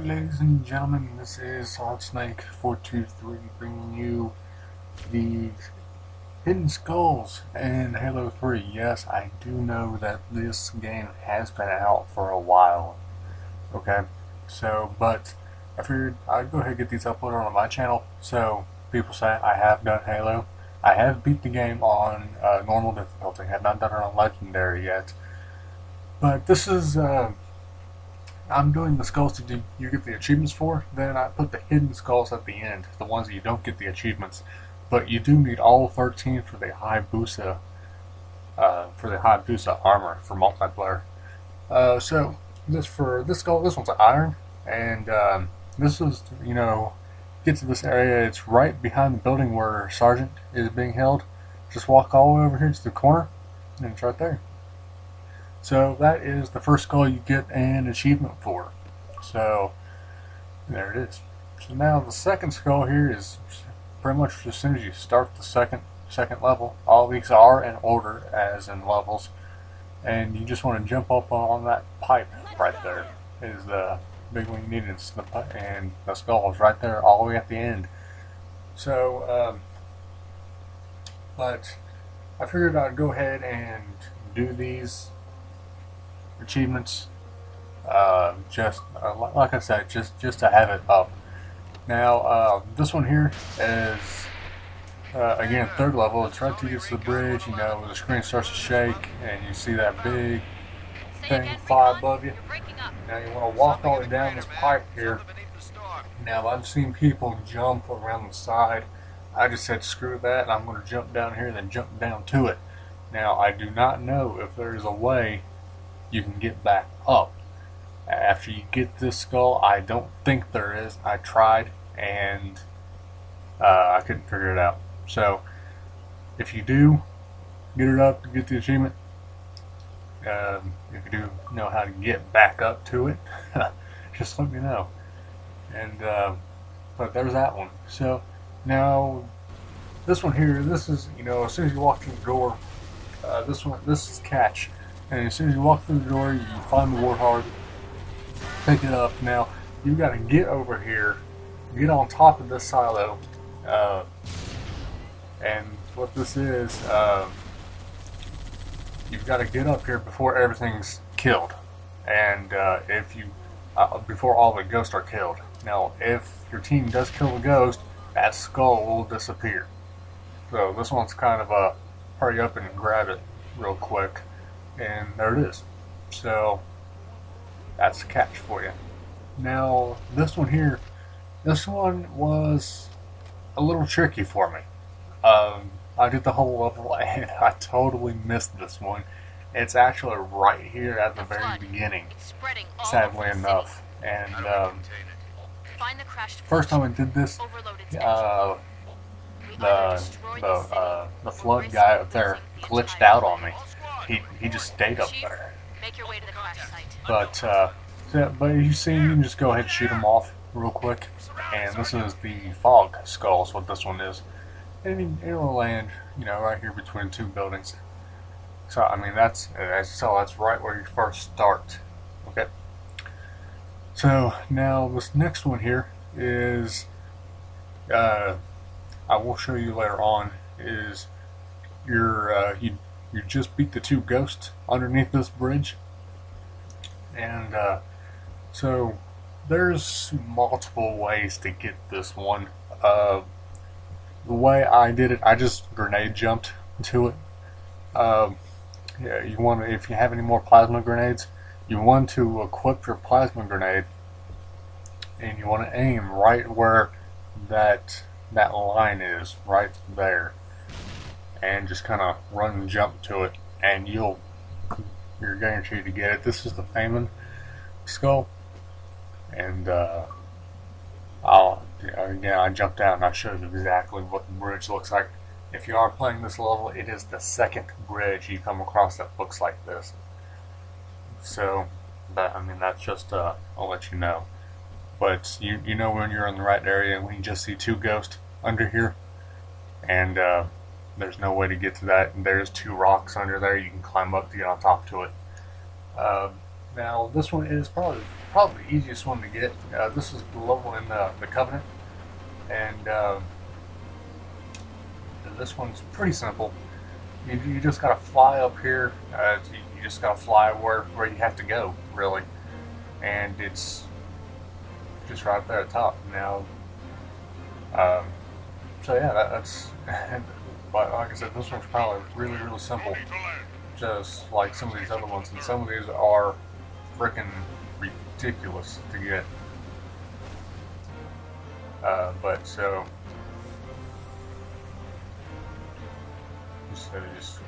ladies and gentlemen, this is Solid Snake 423 bringing you the Hidden Skulls in Halo 3. Yes, I do know that this game has been out for a while. Okay, but I figured I'd go ahead and get these uploaded on my channel so people say I have done Halo. I have beat the game on normal difficulty, have not done it on legendary yet. But this is I'm doing the skulls to you get the achievements for. Then I put the hidden skulls at the end, the ones that you don't get the achievements. But you do need all 13 for the Hayabusa, armor for multiplayer. So for this skull, this one's iron, and this is get to this area. It's right behind the building where Sergeant is being held. Just walk all the way over here to the corner, and it's right there. So that is the first skull you get an achievement for. So there it is. So now the second skull here is pretty much as soon as you start the second level. All these are in order as in levels, and you just want to jump up on that pipe right there. Is the big one you need, and the skull is right there all the way at the end. So but I figured I'd go ahead and do these achievements like I said, just to have it up. Now this one here is again third level. It's right to get to the bridge. The screen starts to shake and you see that big thing fly above you. Now you want to walk all the way down this pipe here. Now I've seen people jump around the side. I just said screw that, and I'm going to jump down here and then jump down to it. Now I do not know if there is a way you can get back up after you get this skull. I don't think there is. I tried and I couldn't figure it out. So if you do get it up to get the achievement, if you do know how to get back up to it, just let me know. And but there's that one. So now this one here, this is as soon as you walk through the door, this is catch. And as soon as you walk through the door, you find the Warthog, pick it up. Now, you've got to get over here, get on top of this silo, and what this is, you've got to get up here before everything's killed, and before all the ghosts are killed. Now, if your team does kill the ghost, that skull will disappear. So this one's kind of a hurry up and grab it real quick. And there it is. So that's the catch for you. Now this one here, this one was a little tricky for me. I did the whole level and I totally missed this one. It's actually right here at the very beginning, sadly enough. And first time I did this, the flood guy up there glitched out on me. He just stayed up there. But you see, you can just go ahead and shoot him off real quick. And this is the fog skulls, what this one is. And it'll land, right here between two buildings. So I mean that's right where you first start. Okay. So now this next one here is I will show you later on, is you just beat the two ghosts underneath this bridge. And so there's multiple ways to get this one. The way I did it, I just grenade jumped to it. Yeah, you want to, if you have any more plasma grenades, you want to equip your plasma grenade, and you want to aim right where that line is, right there, and just kind of run and jump to it, and you're guaranteed to get it. This is the Famine skull, and I jumped out and I showed you exactly what the bridge looks like. If you are playing this level, it is the second bridge you come across that looks like this. So, I mean that's just I'll let you know. But you know when you're in the right area, when you just see two ghosts under here, and there's no way to get to that, and there's two rocks under there you can climb up to get on top to it. Now this one is probably the easiest one to get. This is the level in the Covenant, and this one's pretty simple. You just gotta fly up here. You just gotta fly where you have to go, really, and it's just right there at the top. Now, so yeah, that's. But like I said, this one's probably really simple, just like some of these other ones, and some of these are freaking ridiculous to get. But so. So you just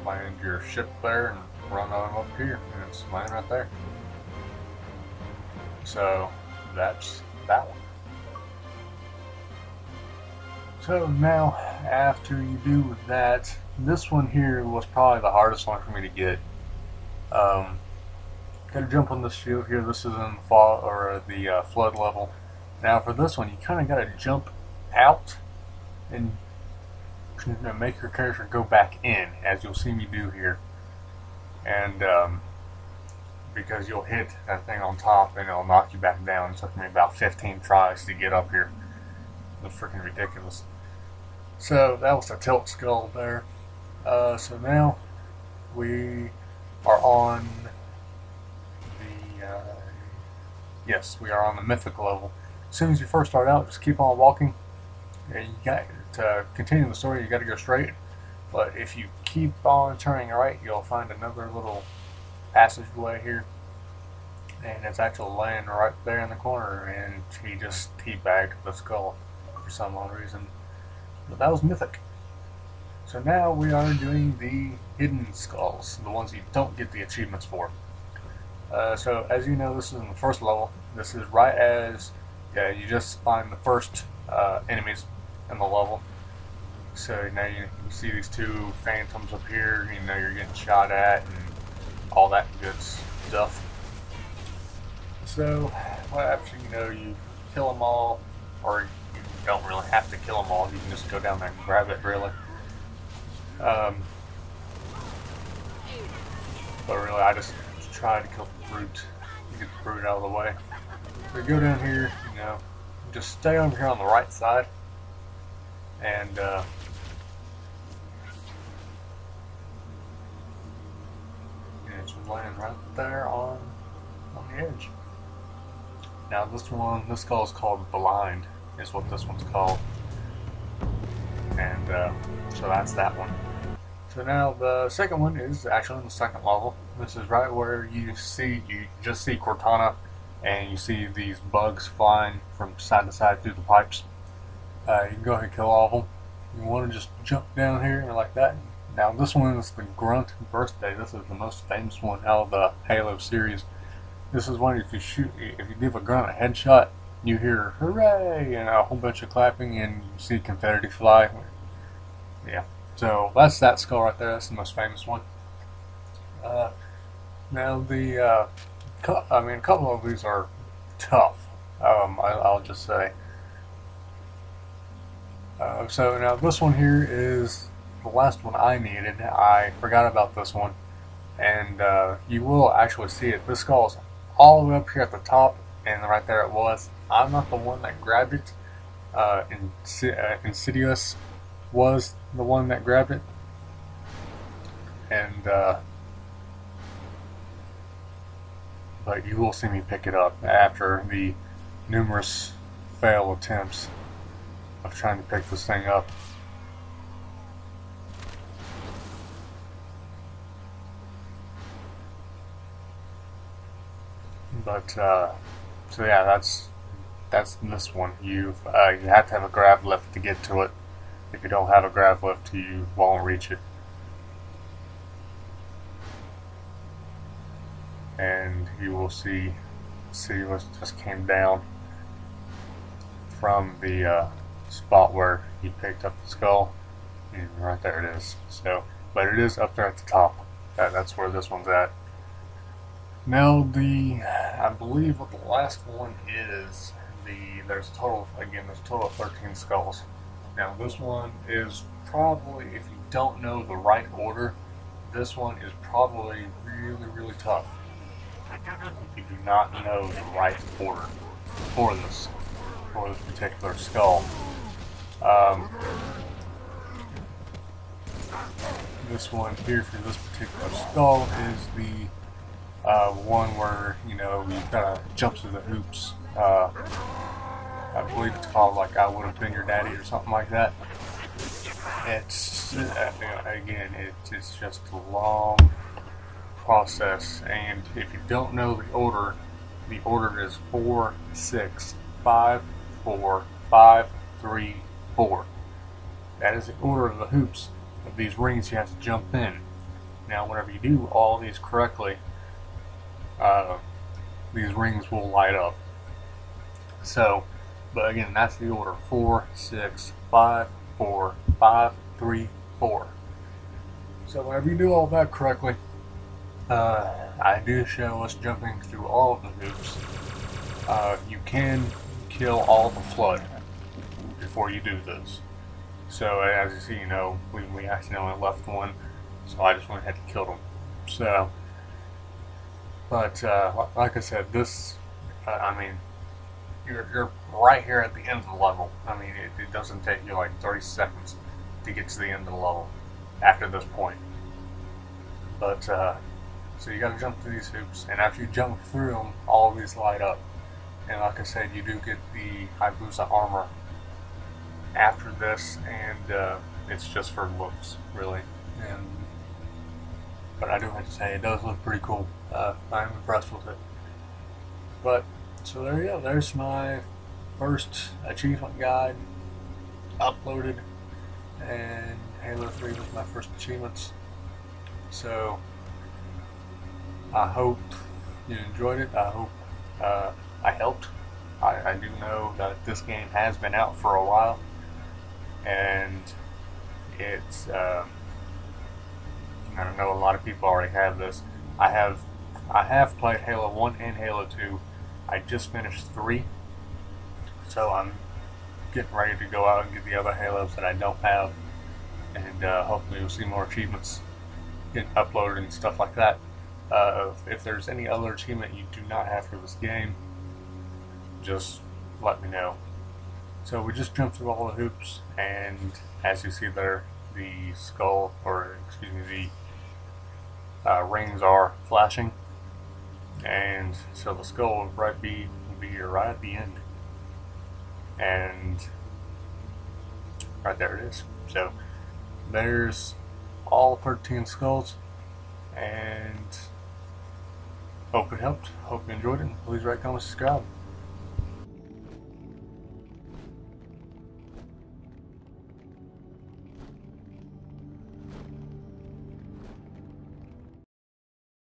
land your ship there and run on up here, and it's land right there. So that's that one. So now, after you do that, this one here was probably the hardest one for me to get. Gotta jump on this shield here. This is in the fall or the flood level. Now for this one, you kind of gotta jump out and make your character go back in, as you'll see me do here, and because you'll hit that thing on top and it'll knock you back down. It took me about 15 tries to get up here. It was freaking ridiculous. So that was the tilt skull there. So now we are on the yes, we are on the mythic level. As soon as you first start out, just keep on walking. You got to continue the story, you got to go straight, but if you keep on turning right, you'll find another little passageway here, and it's actually laying right there in the corner, and he just teabagged the skull for some odd reason. But that was mythic. So now we are doing the hidden skulls, the ones you don't get the achievements for. So as you know, this is in the first level. This is right as you just find the first enemies in the level. So now you see these two phantoms up here, you know you're getting shot at and all that good stuff. So after you kill them all, or you don't really have to kill them all, you can just go down there and grab it, really. But really, I just try to kill the brute, get the brute out of the way. So you go down here, just stay over here on the right side, and it's laying right there on the edge. Now this skull is called Blind, is what this one's called, and so that's that one. So now the second one is actually in the second level. This is right where you just see Cortana, and you see these bugs flying from side to side through the pipes. You can go ahead and kill all of them. You want to just jump down here like that. Now this one is the Grunt Birthday. This is the most famous one out of the Halo series. This is one if you give a grunt a headshot, you hear hooray and a whole bunch of clapping, and you see confetti fly. Yeah, so that's that skull right there. That's the most famous one. Now a couple of these are tough. I'll just say. So now this one here is the last one I needed. I forgot about this one, and you will actually see it. This skull is all the way up here at the top, and right there it was. I'm not the one that grabbed it. Insidious was the one that grabbed it, and but you will see me pick it up after the numerous failed attempts of trying to pick this thing up. But so yeah, that's this one. You have to have a grab lift to get to it. If you don't have a grab lift, you won't reach it. And you will see what just came down from the spot where he picked up the skull, and right there it is. So, but it is up there at the top. That's where this one's at. Now I believe what the last one is, there's a total of 13 skulls. Now this one is probably, if you don't know the right order, this one is probably really tough. if you do not know the right order for this particular skull. Um, this one here for this particular skull is the one where, you know, you kind of jump through the hoops. I believe it's called like I Would Have Been Your Daddy or something like that. It's again, it's just a long process, and if you don't know the order is 4, 6, 5, 4, 5, 3, 4. That is the order of the hoops of these rings you have to jump in. Now, whenever you do all these correctly, these rings will light up. So, but again, that's the order: 4, 6, 5, 4, 5, 3, 4. So whenever you do all that correctly, I do show us jumping through all of the hoops. You can kill all the flood before you do this. So as you see, you know, we accidentally left one, so I just went ahead and killed him. So, but like I said, this, I mean, you're right here at the end of the level. I mean, it doesn't take you like 30 seconds to get to the end of the level after this point. But so you got to jump through these hoops, and after you jump through them, all of these light up. And like I said, you do get the Hayabusa armor after this, and it's just for looks, really. But I do have to say, it does look pretty cool. I'm impressed with it. But so there you go. There's my first achievement guide uploaded, and Halo 3 was my first achievements. So I hope you enjoyed it. I hope I helped. I do know that this game has been out for a while, and it's I know a lot of people already have this. I have played Halo 1 and Halo 2. I just finished 3, so I'm getting ready to go out and get the other Halos that I don't have, and hopefully you'll see more achievements getting uploaded and stuff like that. If there's any other achievement you do not have for this game, just let me know. So we just jumped through all the hoops, and as you see there, the skull, or excuse me, the rings are flashing, and so the skull will be right at the end, and right there it is. So there's all 13 skulls, and hope it helped. Hope you enjoyed it. Please rate, comment, subscribe.